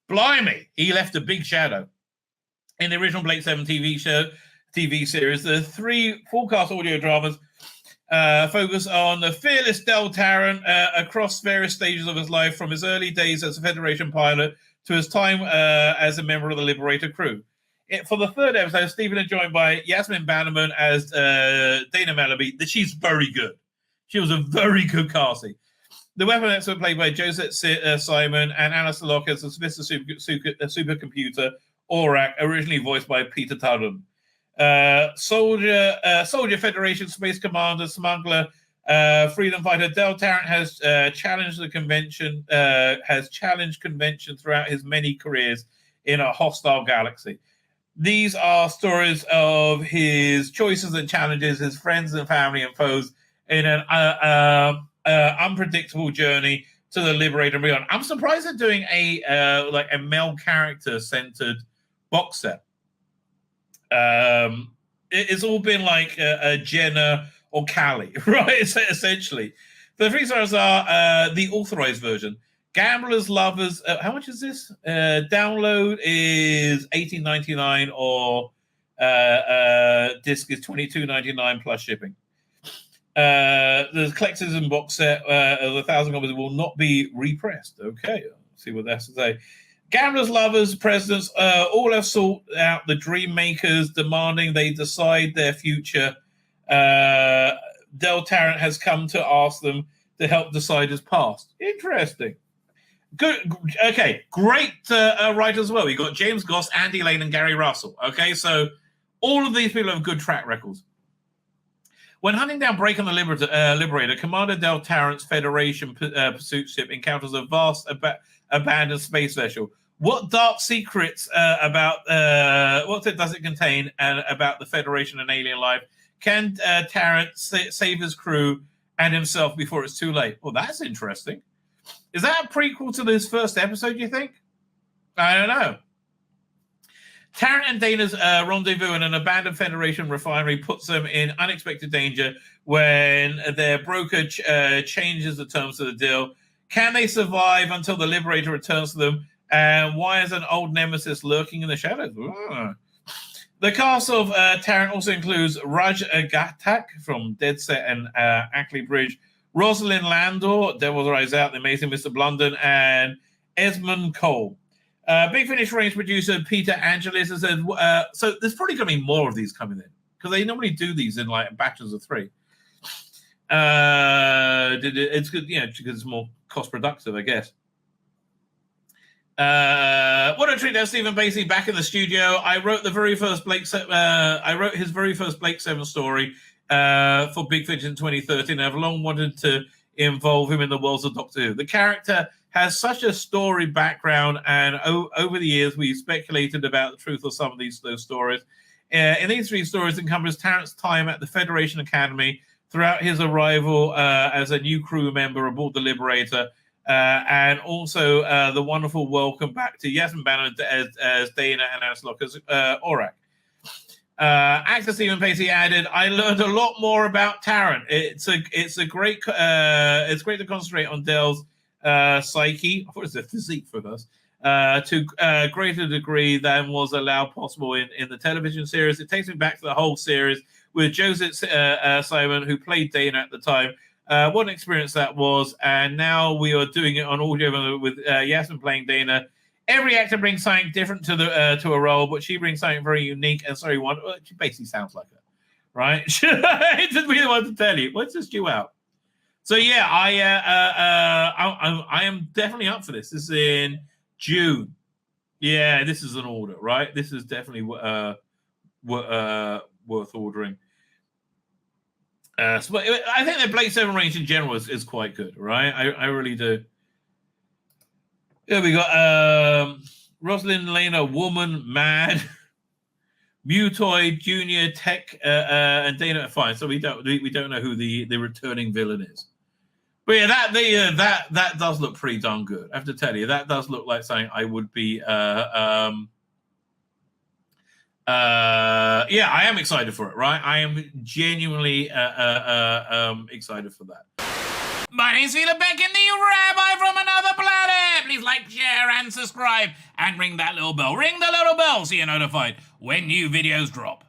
Blimey, he left a big shadow in the original Blake 7 TV series. The 3 full-cast audio dramas focus on the fearless Del Tarrant across various stages of his life, from his early days as a Federation pilot to his time as a member of the Liberator crew. For the 3rd episode, Stephen is joined by Yasmin Bannerman as Dana Malaby. She's very good. She was a very good casting. The weapon expert played by Joseph Simon and Alistair Locke as the supercomputer Aurak, originally voiced by Peter Tudden. Soldier Federation Space Commander Smuggler Freedom Fighter Del Tarrant has challenged convention throughout his many careers in a hostile galaxy. These are stories of his choices and challenges, his friends and family and foes in an unpredictable journey to the Liberator and beyond. I'm surprised they're doing a male character centered box set. It's all been like a Jenna or Callie, right? Essentially. The 3 stars are the authorized version. Gamblers, Lovers, how much is this? Download is $18.99 or disc is $22.99 plus shipping. The collector's and box set of 1,000 copies will not be repressed. Okay, let's see what that's to say. Gamblers, Lovers, Presidents, all have sought out the dream makers, demanding they decide their future. Del Tarrant has come to ask them to help decide his past. Interesting. Good. Okay, great writers as well. We've got James Goss, Andy Lane, and Gary Russell. Okay, so all of these people have good track records. When hunting down Break on the Liberator, Commander Del Tarrant's Federation pursuit ship encounters a vast abandoned space vessel. What dark secrets does it contain and about the Federation and alien life? Can Tarrant save his crew and himself before it's too late? Well, that's interesting. Is that a prequel to this first episode, you think? I don't know. Tarrant and Dana's rendezvous in an abandoned Federation refinery puts them in unexpected danger when their broker changes the terms of the deal. Can they survive until the Liberator returns to them? And why is an old nemesis lurking in the shadows? Ooh. The cast of Tarrant also includes Raj Ghatak from Dead Set and Ackley Bridge, Rosalind Landor, Devil's Eyes Out, The Amazing Mr. Blunden, and Esmond Cole. Big Finish range producer Peter Angelis has said, so there's probably going to be more of these coming in, because they normally do these in like batches of 3. It's good, because it's more cost productive, I guess. What a treat to have Stephen Pacey back in the studio. I wrote his very first Blake Seven story for Big Finish in 2013. I've long wanted to involve him in the worlds of Doctor Who. The character has such a story background, and over the years we've speculated about the truth of some of those stories. In these 3 stories encompass Tarrant's time at the Federation Academy throughout his arrival as a new crew member aboard the Liberator, and also the wonderful welcome back to Yasmin Banner as Dana and Aslok as Aurak. Actor Stephen Pacey added, "I learned a lot more about Tarrant. It's great to concentrate on Dell's psyche. I thought it was a physique for us. To a greater degree than was allowed possible in the television series. It takes me back to the whole series with Joseph Simon, who played Dana at the time. What an experience that was. And now we are doing it on audio with Yasmin playing Dana. Every actor brings something different to a role, but she brings something very unique and sorry one. She basically sounds like her, right? It's just really want to tell you. What's this due out? So yeah, I am definitely up for this. This is in June. Yeah, this is an order, right? This is definitely worth ordering. So I think the Blake 7 range in general is quite good, right? I really do. Yeah, we got Rosalind Lena, Woman, Mad, Mutoid, Junior, Tech, and Dana. Fine, so we don't know who the returning villain is. But yeah, that does look pretty darn good. I have to tell you, that does look like something I would be. Yeah, I am excited for it. Right, I am genuinely excited for that. My name's Vila Beck, the Rabbi from another planet. Please like, share, and subscribe, and ring that little bell. Ring the little bell so you're notified when new videos drop.